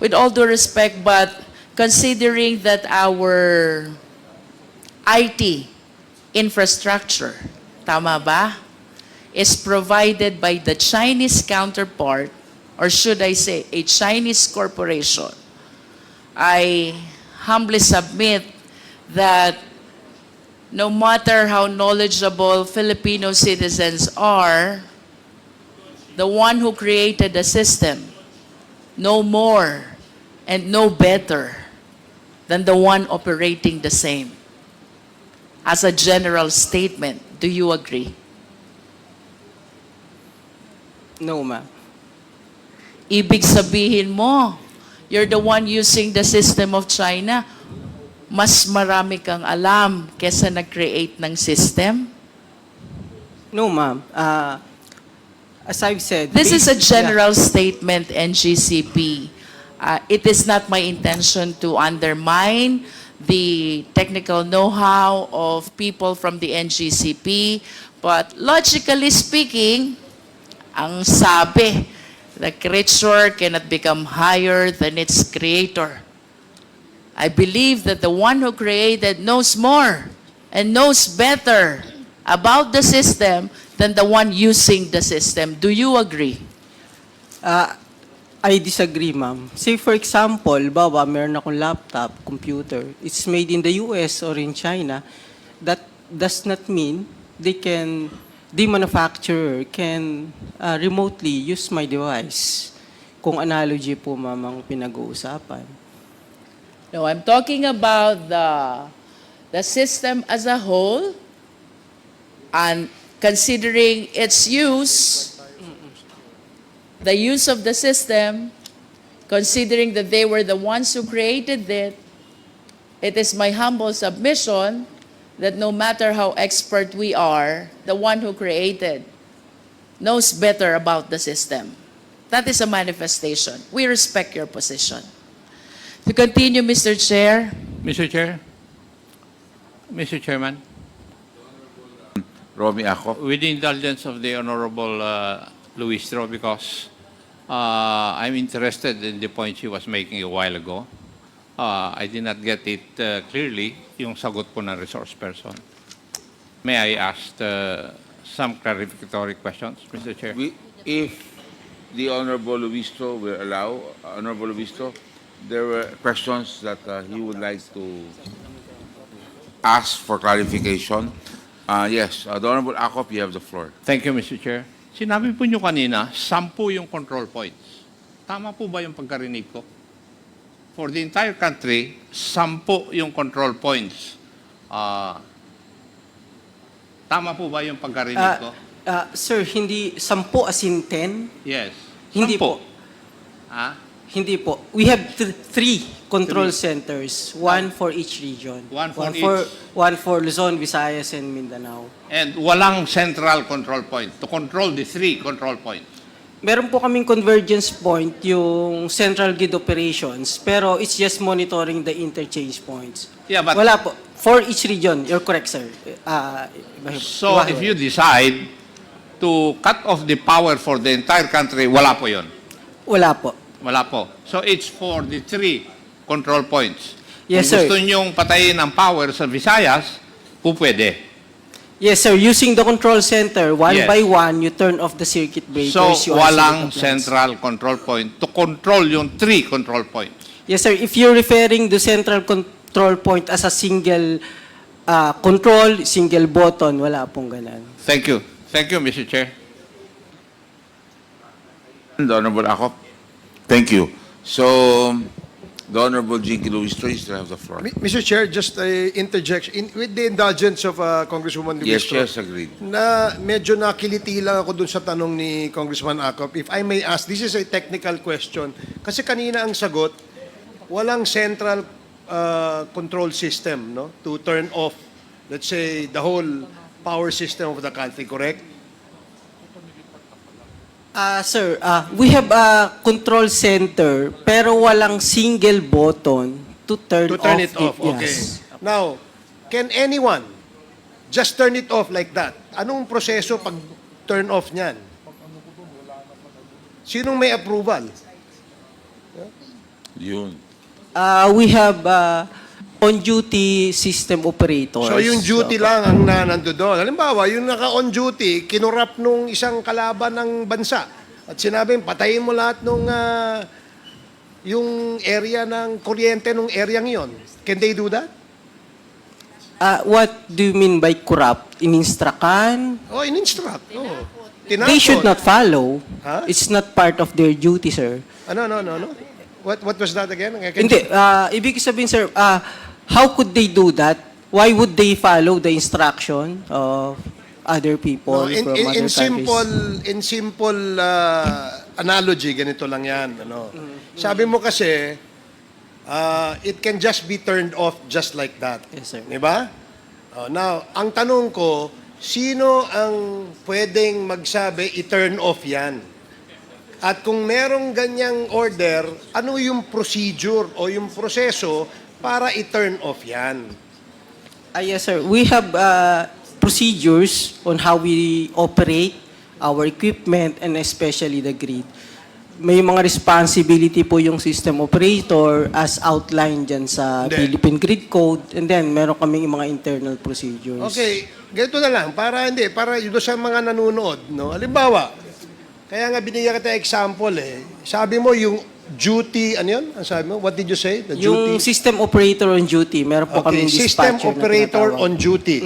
with all due respect, but considering that our IT infrastructure, tama ba, is provided by the Chinese counterpart, or should I say, a Chinese corporation, I humbly submit that no matter how knowledgeable Filipino citizens are, the one who created the system no more and no better than the one operating the same. As a general statement, do you agree? No, ma'am. Ibig sabihin mo, you're the one using the system of China, mas marami kang alam kesa nag-create ng system? No, ma'am. As I've said, This is a based- general statement, NGCP. It is not my intention to undermine the technical know-how of people from the NGCP, but logically speaking, ang sabi, the creature cannot become higher than its creator. I believe that the one who created knows more and knows better about the system than the one using the system. Do you agree? I disagree, ma'am. Say for example, bawa, meron akong laptop, computer. It's made in the US or in China. That does not mean the manufacturer can remotely use my device. Kung analogy po, ma'am, ang pinag-uusapan. No, I'm talking about the system as a whole, and considering its use, the use of the system, considering that they were the ones who created it is my humble submission that no matter how expert we are, the one who created knows better about the system. That is a manifestation. We respect your position. To continue, Mr. Chair. Mr. Chair, Mr. Chairman, Romy Acop. with the indulgence of the Honorable Luistro, because I'm interested in the point she was making a while ago. I did not get it clearly, yung sagot po ng resource person. May I ask some clarificatory questions, Mr. Chair? If the Honorable Luistro will allow, Honorable Luistro, there were questions that he would like to ask for clarification. Yes, the Honorable Acop, you have the floor. Thank you, Mr. Chair. Sinabi po nyo kanina, 10 yung control points. Tama po ba yung pagkarinig ko? For the entire country, 10 yung control points. Tama po ba yung pagkarinig ko? Sir, hindi 10 as in 10? Yes. Hindi 10. po. Hindi po. We have three control centers, one for each region. One for each. One for Luzon, Visayas, and Mindanao. And walang central control point to control the 3 control points. Meron po kaming convergence point, yung central grid operations, pero it's just monitoring the interchange points. Yeah, but Wala po. For each region, you're correct, sir. so if you decide to cut off the power for the entire country, wala po yun. Wala po. Wala po. So it's for the 3 control points. Yes, Kung sir. gusto nyong patayin ang power sa Visayas, po pwede. Yes, sir. Using the control center, one Yes. by one, you turn off the circuit breakers. So you isolate walang the plants. central control point to control yung 3 control points. Yes, sir. If you're referring to central control point as a single control, single button, wala pong ganun. Thank you. Thank you, Mr. Chair. The Honorable Acop. Thank you. So, the Honorable Jinky Luistro, you still have the floor. Mr. Chair, just a interjection. With the indulgence of Congresswoman Yes, Luistro, yes, agreed. na medyo nakiliti lang ako dun sa tanong ni Congressman Acop. If I may ask, this is a technical question. Kasi kanina ang sagot, walang central control system, no, to turn off, let's say, the whole power system of the country, correct? Sir, we have a control center, pero walang single button to turn it off. Okay. Yes. Now, can anyone just turn it off like that? Anong proseso pag turn off niyan? Sinong may approval? Yun. We have on-duty system operators. So yung duty lang ang nando doon. Halimbawa, yung naka-on duty, kinurap nung isang kalaban ng bansa. At sinabi, patayin mo lahat nung yung area ng kuryente nung area yon. Can they do that? What do you mean by corrupt? In-instructan? Oh, in-instruct. Oh. They should not follow. Huh? It's not part of their duty, sir. No. What was that again? Hindi. Ibig sabihin, sir, how could they do that? Why would they follow the instruction of other people No, from other countries? in simple analogy, ganito lang yan. Ano. Sabi mo kasi, it can just be turned off just like that. Yes, sir. Di ba? Now, ang tanong ko, sino ang pwedeng magsabi i-turn off yan? At kung merong ganyang order, ano yung procedure o yung proseso para i-turn off yan? Yes, sir. We have procedures on how we operate our equipment and especially the grid. May mga responsibility po yung system operator as outlined dyan sa Hindi. Philippine Grid Code, and then meron kaming mga internal procedures. Okay, ganito na lang, para doon sa mga nanonood, no? Halimbawa, kaya nga binigyan kita example Sabi mo yung duty, ano yun? Ang sabi mo? What did you say? The Yung duty? system operator on duty, meron po Okay, kaming system dispatcher na operator tinatawag. on duty.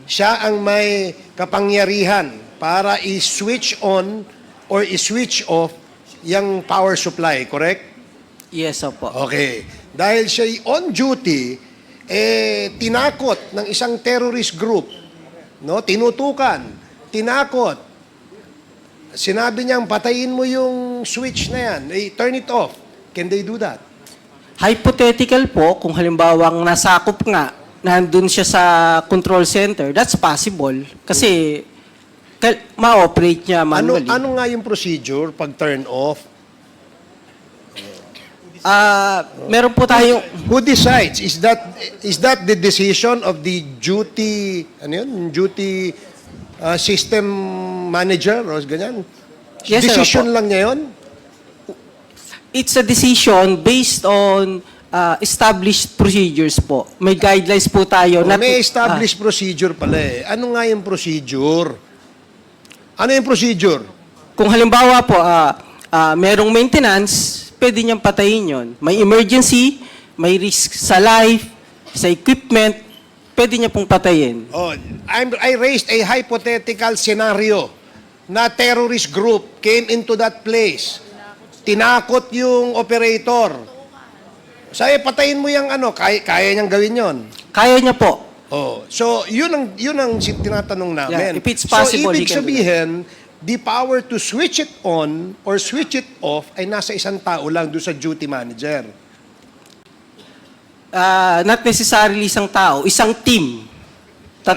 Siya ang may kapangyarihan para i-switch on or i-switch off yung power supply, correct? Yes, opo. Okay. Dahil siya on duty, tinakot ng isang terrorist group, no? Tinutukan, tinakot. Sinabi niyang patayin mo yung switch na yan, turn it off. Can they do that? Hypothetical po, kung halimbawang nasakop nga, nandun siya sa control center, that's possible. Kasi ma-operate niya manually. Ano nga yung procedure pag turn off? Meron po tayong... Who decides? Is that the decision of the duty, ano yun? Duty system manager o ganyan? Yes, sir, Decision opo. lang niya yun? It's a decision based on established procedures po. May guidelines po tayo. May established procedure pala Ano nga yung procedure? Ano yung procedure? Kung halimbawa po, merong maintenance, pwede niyang patayin yon. May emergency, may risk sa life, sa equipment, pwede niya pong patayin. I raised a hypothetical scenario na terrorist group came into that place. Tinakot yung operator. Sabi, patayin mo yung kaya niyang gawin yon. Kaya niya po. So yun ang tinatanong namin. Yeah, if it's possible, so ibig he can do sabihin, the power to switch it on or switch it off ay nasa isang tao lang doon sa duty manager. Not necessarily isang tao, isang team.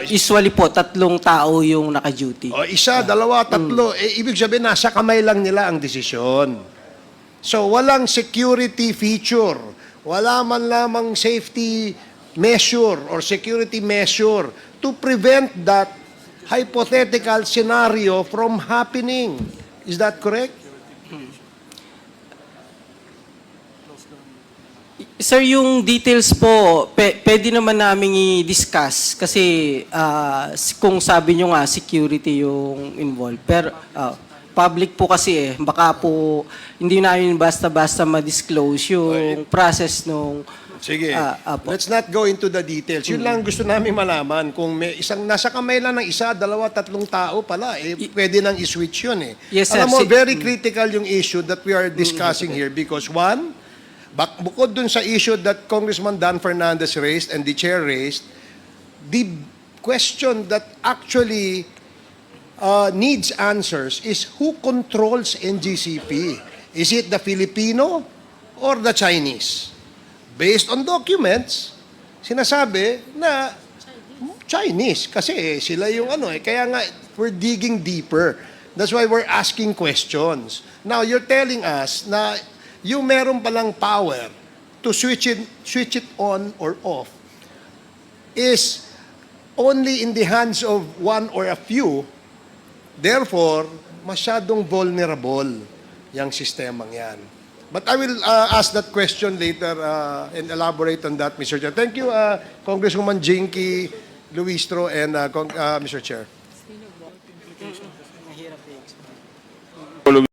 Usually po, 3 tao yung naka-duty. Isa, dalawa, tatlo. Ibig sabihin, nasa kamay lang nila ang desisyon. So, walang security feature. Wala man lamang safety measure or security measure to prevent that hypothetical scenario from happening. Is that correct? Sir, yung details po, pwede naman namin i-discuss kasi kung sabi nyo nga, security yung involved. Pero public po kasi baka po hindi namin basta-basta ma-disclose yung process nung... Sige, Apo. let's not go into the details. Yun lang gusto namin malaman. Kung may nasa kamay lang ng isa, dalawa, 3 tao pala, pwede nang i-switch yun Yes, sir. Alam mo, very critical yung issue that we are discussing here because one, bukod dun sa issue that Congressman Dan Fernandez raised and the chair raised, the question that actually needs answers is who controls NGCP? Is it the Filipino or the Chinese? Based on documents, sinasabi na Chinese kasi sila yung kaya nga we're digging deeper. That's why we're asking questions. Now you're telling us na yung meron palang power to switch it on or off is only in the hands of one or a few. Therefore, masyadong vulnerable yung sistemang yan. But I will ask that question later and elaborate on that, Mr. Chair. Thank you, Congresswoman Jinky Luistro and Mr. Chair.